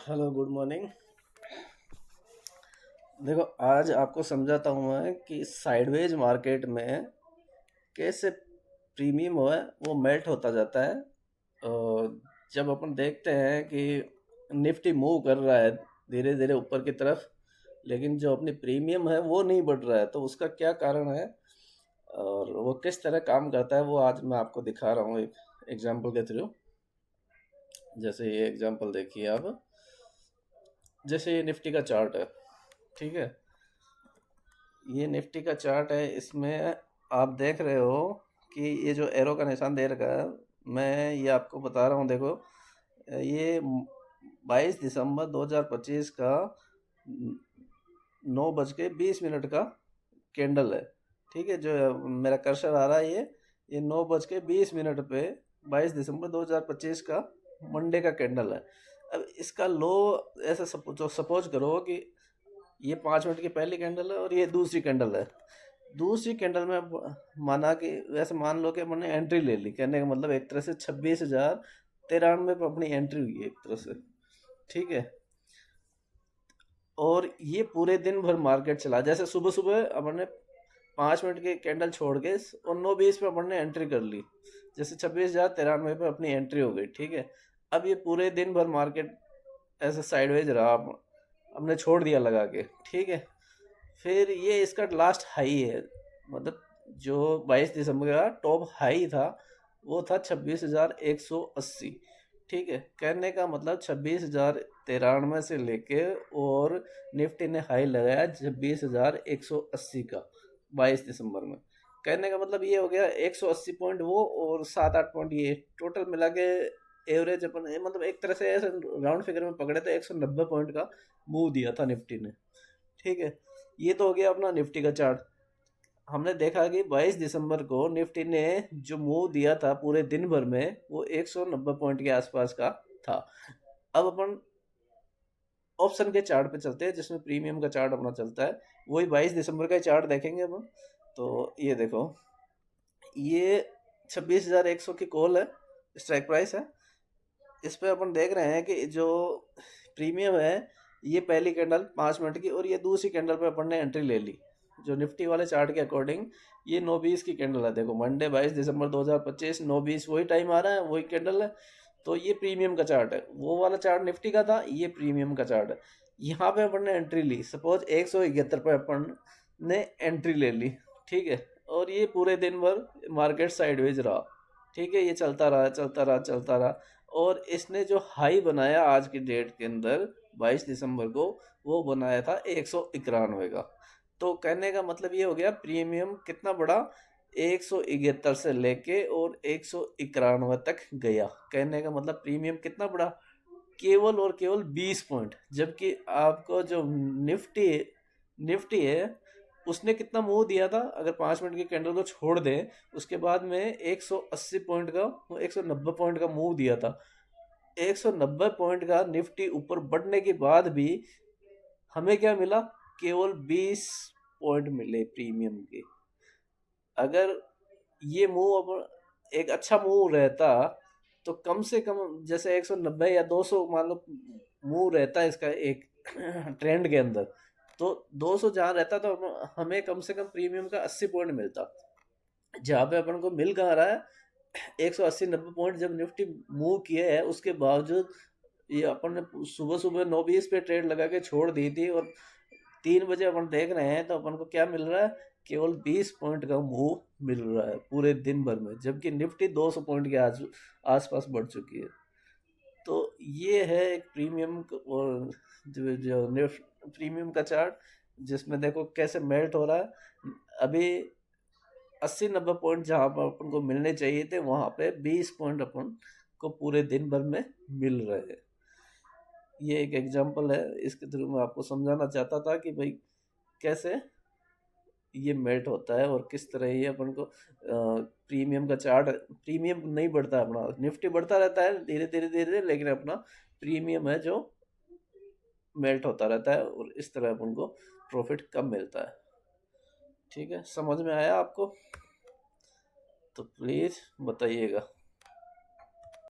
Hello, good morning. देखो, आज आपको समझाता हूँ मैं कि साइडवेज मार्केट में कैसे प्रीमियम है वो मेल्ट होता जाता है। और जब अपन देखते हैं कि निफ्टी मूव कर रहा है धीरे धीरे ऊपर की तरफ, लेकिन जो अपनी प्रीमियम है वो नहीं बढ़ रहा है, तो उसका क्या कारण है और वो किस तरह काम करता है, वो आज मैं आपको दिखा रहा हूँ एक एग्जांपल के थ्रू। जैसे ये एग्जांपल देखिए आप। जैसे ये निफ्टी का चार्ट है, ठीक है। ये निफ्टी का चार्ट है, इसमें आप देख रहे हो कि ये जो एरो का निशान दे रखा है, मैं ये आपको बता रहा हूँ। देखो, ये 22 दिसंबर 2025 का 9:20 का कैंडल है, ठीक है। जो मेरा कर्सर आ रहा है, ये 9:20 पे 22 दिसंबर 2025 का मंडे का कैंडल है। अब इसका लो ऐसा सपोज करो कि ये 5 मिनट की पहली कैंडल है और ये दूसरी कैंडल है। दूसरी कैंडल में माना कि वैसे मान लो कि मैंने एंट्री ले ली, कहने का मतलब एक तरह से 26,093 पर अपनी एंट्री हुई है एक तरह से, ठीक है। और ये पूरे दिन भर मार्केट चला, जैसे सुबह सुबह अपन ने 5 मिनट की कैंडल छोड़ के और 9:20 पे अपन ने एंट्री कर ली, जैसे 26,093 पे अपनी एंट्री हो गई, ठीक है। अब ये पूरे दिन भर मार्केट ऐसे साइडवेज रहा, हमने छोड़ दिया लगा के, ठीक है। फिर ये इसका लास्ट हाई है, मतलब जो 22 दिसंबर का टॉप हाई था वो था 26,180, ठीक है। कहने का मतलब 26,093 से लेके और निफ्टी ने हाई लगाया 26,180 का 22 दिसंबर में। कहने का मतलब ये हो गया 180 पॉइंट वो और 7-8 पॉइंट ये टोटल मिला के एवरेज अपन मतलब एक तरह से ऐसे राउंड फिगर में पकड़े तो 190 पॉइंट का मूव दिया था निफ्टी ने, ठीक है। ये तो हो गया अपना निफ्टी का चार्ट। हमने देखा कि 22 दिसंबर को निफ्टी ने जो मूव दिया था पूरे दिन भर में वो 190 पॉइंट के आसपास का था। अब अपन ऑप्शन के चार्ट पे चलते हैं, जिसमें प्रीमियम का चार्ट अपना चलता है। वही 22 दिसंबर का चार्ट देखेंगे अपन। तो ये देखो, ये 26,100 की कॉल है, स्ट्राइक प्राइस है। इस पे अपन देख रहे हैं कि जो प्रीमियम है, ये पहली कैंडल 5 मिनट की और ये दूसरी कैंडल पे अपन ने एंट्री ले ली। जो निफ्टी वाले चार्ट के अकॉर्डिंग ये 9:20 की कैंडल है। देखो, मंडे 22 दिसंबर 2025 9:20 वही टाइम आ रहा है, वही कैंडल है। तो ये प्रीमियम का चार्ट है, वो वाला चार्ट निफ्टी का था, ये प्रीमियम का चार्ट है। यहाँ पे अपन ने एंट्री ली, सपोज 171 पे अपन ने एंट्री ले ली, ठीक है। और ये पूरे दिन भर मार्केट साइडवेज रहा, ठीक है। ये चलता रहा चलता रहा चलता रहा और इसने जो हाई बनाया आज की डेट के अंदर 22 दिसंबर को, वो बनाया था 191 का। तो कहने का मतलब ये हो गया प्रीमियम कितना बड़ा, 171 से लेके और 191 तक गया। कहने का मतलब प्रीमियम कितना बड़ा, केवल और केवल 20 पॉइंट। जबकि आपको जो निफ्टी निफ्टी है उसने कितना मूव दिया था, अगर 5 मिनट की कैंडल को छोड़ दें उसके बाद में 180 पॉइंट का, 190 पॉइंट का मूव दिया था। 190 पॉइंट का निफ्टी ऊपर बढ़ने के बाद भी हमें क्या मिला, केवल 20 पॉइंट मिले प्रीमियम के। अगर ये मूव अब एक अच्छा मूव रहता तो कम से कम जैसे 190 या 200 मान लो मूव रहता है इसका एक ट्रेंड के अंदर, तो 200 जहाँ रहता तो हमें कम से कम प्रीमियम का 80 पॉइंट मिलता। जहाँ पे अपन को मिल कहाँ रहा है, 180-90 पॉइंट जब निफ्टी मूव किए है उसके बावजूद ये अपन ने सुबह सुबह 9:20 पे ट्रेड लगा के छोड़ दी थी और 3 बजे अपन देख रहे हैं तो अपन को क्या मिल रहा है, केवल 20 पॉइंट का मूव मिल रहा है पूरे दिन भर में, जबकि निफ्टी 200 पॉइंट के आसपास बढ़ चुकी है। तो ये है एक प्रीमियम और जो प्रीमियम का चार्ट, जिसमें देखो कैसे मेल्ट हो रहा है। अभी 80-90 पॉइंट जहाँ पर अपन को मिलने चाहिए थे वहाँ पे 20 पॉइंट अपन को पूरे दिन भर में मिल रहे हैं। ये एक एग्जांपल है, इसके थ्रू मैं आपको समझाना चाहता था कि भाई कैसे ये मेल्ट होता है और किस तरह ये अपन को प्रीमियम का चार्ट, प्रीमियम नहीं बढ़ता, अपना निफ्टी बढ़ता रहता है धीरे धीरे धीरे, लेकिन अपना प्रीमियम है जो मेल्ट होता रहता है और इस तरह अपन को प्रॉफिट कम मिलता है। ठीक है, समझ में आया आपको? तो प्लीज़ बताइएगा।